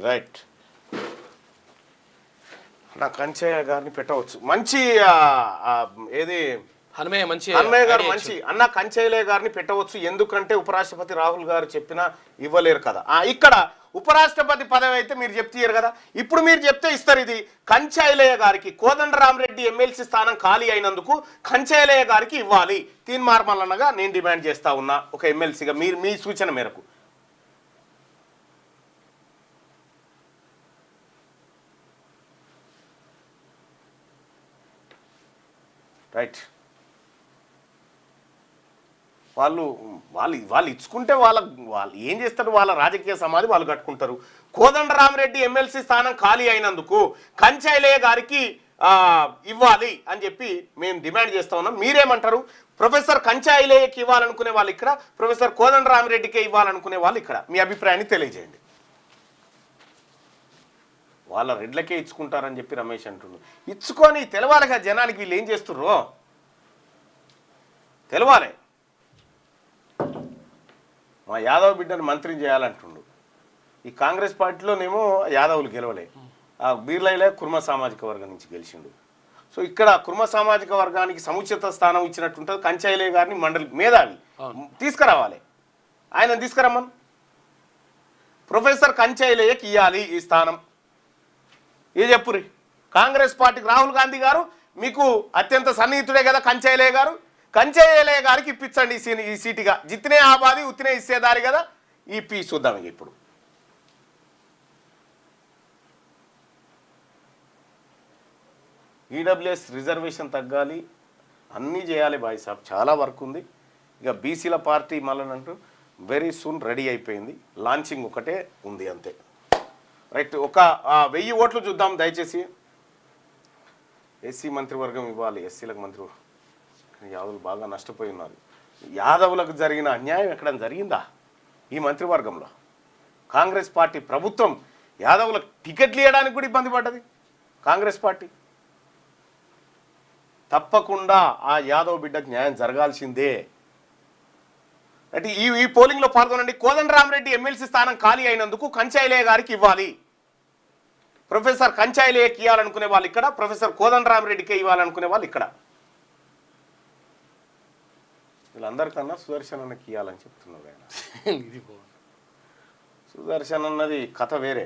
రైట్. నా కంచయ్య గారిని పెట్టవచ్చు. మంచి ఏది హనుమయ్య గారు మంచి అన్న కంచయ్య గారిని పెట్టవచ్చు. ఎందుకంటే ఉపరాష్ట్రపతి రాహుల్ గారు చెప్పినా ఇవ్వలేరు కదా. ఇక్కడ ఉపరాష్ట్రపతి పదవి అయితే మీరు చెప్తారు కదా, ఇప్పుడు మీరు చెప్తే ఇస్తారు. ఇది కంచైలయ్య గారికి, కోదండరామరెడ్డి ఎమ్మెల్సీ స్థానం ఖాళీ అయినందుకు కంచైలయ్య గారికి ఇవ్వాలి తీన్మార్మల్లన్నగా నేను డిమాండ్ చేస్తా ఉన్నా ఒక ఎమ్మెల్సీగా, మీ సూచన మేరకు. రైట్. వాళ్ళు ఇచ్చుకుంటే వాళ్ళు ఏం చేస్తారు, వాళ్ళ రాజకీయ సమాధి వాళ్ళు కట్టుకుంటారు. కోదండరామరెడ్డి ఎమ్మెల్సీ స్థానం ఖాళీ అయినందుకు కంచైలయ్య గారికి ఇవ్వాలి అని చెప్పి మేము డిమాండ్ చేస్తా ఉన్నాం. మీరేమంటారు? ప్రొఫెసర్ కంచైలయ్యకి ఇవ్వాలనుకునే వాళ్ళు ఇక్కడ, ప్రొఫెసర్ కోదండరామరెడ్డికే ఇవ్వాలనుకునే వాళ్ళు ఇక్కడ. మీ అభిప్రాయాన్ని తెలియజేయండి. వాళ్ళ రెడ్లకే ఇచ్చుకుంటారని చెప్పి రమేష్ అంటున్నారు. ఇచ్చుకొని తెలవాలిగా జనానికి వీళ్ళు ఏం చేస్తుర్రో తెలవాలి. మా యాదవ్ బిడ్డను మంత్రిని చేయాలంటుండు. ఈ కాంగ్రెస్ పార్టీలోనేమో యాదవులు గెలవలే, బీర్లైలే కుర్మ సామాజిక వర్గం నుంచి గెలిచిండు. సో ఇక్కడ కుర్మ సామాజిక వర్గానికి సముచిత స్థానం ఇచ్చినట్టుంటుంది. కంచైలే గారిని మండలి మేధావి తీసుకురావాలి, ఆయన తీసుకురమ్మను. ప్రొఫెసర్ కంచైలేయకి ఇవ్వాలి ఈ స్థానం. ఏ చెప్పురి కాంగ్రెస్ పార్టీకి రాహుల్ గాంధీ గారు మీకు అత్యంత సన్నిహితుడే కదా కంచైలే గారు, కంచైలే గారికి ఇప్పించండి ఈ సీటుగా. జిత్నే ఆబాది ఉత్తినే ఇచ్చేదారి కదా, ఈ పీ చూద్దాం. ఇప్పుడు ఈడబ్ల్యూఎస్ రిజర్వేషన్ తగ్గాలి, అన్నీ చేయాలి బాయ్ సాబ్, చాలా వర్క్ ఉంది. ఇక బీసీల పార్టీ మళ్ళనంటూ వెరీ సూన్ రెడీ అయిపోయింది, లాంచింగ్ ఒకటే ఉంది అంతే. రైట్, ఒక 1000 ఓట్లు చూద్దాం దయచేసి. ఎస్సీ మంత్రివర్గం ఇవ్వాలి, ఎస్సీలకు మంత్రివర్గం. యాదవులు బాగా నష్టపోయి ఉన్నారు. యాదవులకు జరిగిన అన్యాయం ఎక్కడైనా జరిగిందా ఈ మంత్రివర్గంలో? కాంగ్రెస్ పార్టీ ప్రభుత్వం యాదవులకు టికెట్లు ఇవ్వడానికి కూడా ఇబ్బంది పడ్డది కాంగ్రెస్ పార్టీ. తప్పకుండా ఆ యాదవ్ బిడ్డకు న్యాయం జరగాల్సిందే. అంటే ఈ పోలింగ్లో పాల్గొనండి. కోదండరామరెడ్డి ఎమ్మెల్సీ స్థానం ఖాళీ అయినందుకు కంచైలే గారికి ఇవ్వాలి. ప్రొఫెసర్ కంచైలేకి ఇవ్వాలనుకునే వాళ్ళు ఇక్కడ, ప్రొఫెసర్ కోదండరామరెడ్డికే ఇవ్వాలనుకునే వాళ్ళు ఇక్కడ. వీళ్ళందరికన్నా సుదర్శన్ అన్నకి ఇవ్వాలని చెప్తున్నారు ఆయన. సుదర్శన్ అన్నది కథ వేరే.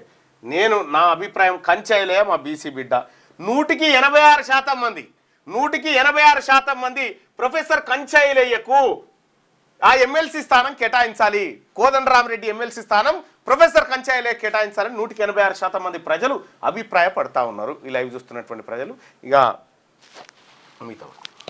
నా అభిప్రాయం కంచైలే మా బీసీ బిడ్డ. 100కి 86% మంది, 100కి 86% మంది ప్రొఫెసర్ కంచైలేయకు ఆ ఎమ్మెల్సీ స్థానం కేటాయించాలి. కోదండరామరెడ్డి ఎమ్మెల్సీ స్థానం ప్రొఫెసర్ కంచైలే కేటాయించాలని 100కి 86% మంది ప్రజలు అభిప్రాయపడతా ఉన్నారు. ఈ లైవ్ చూస్తున్నటువంటి ప్రజలు. ఇక మిగతా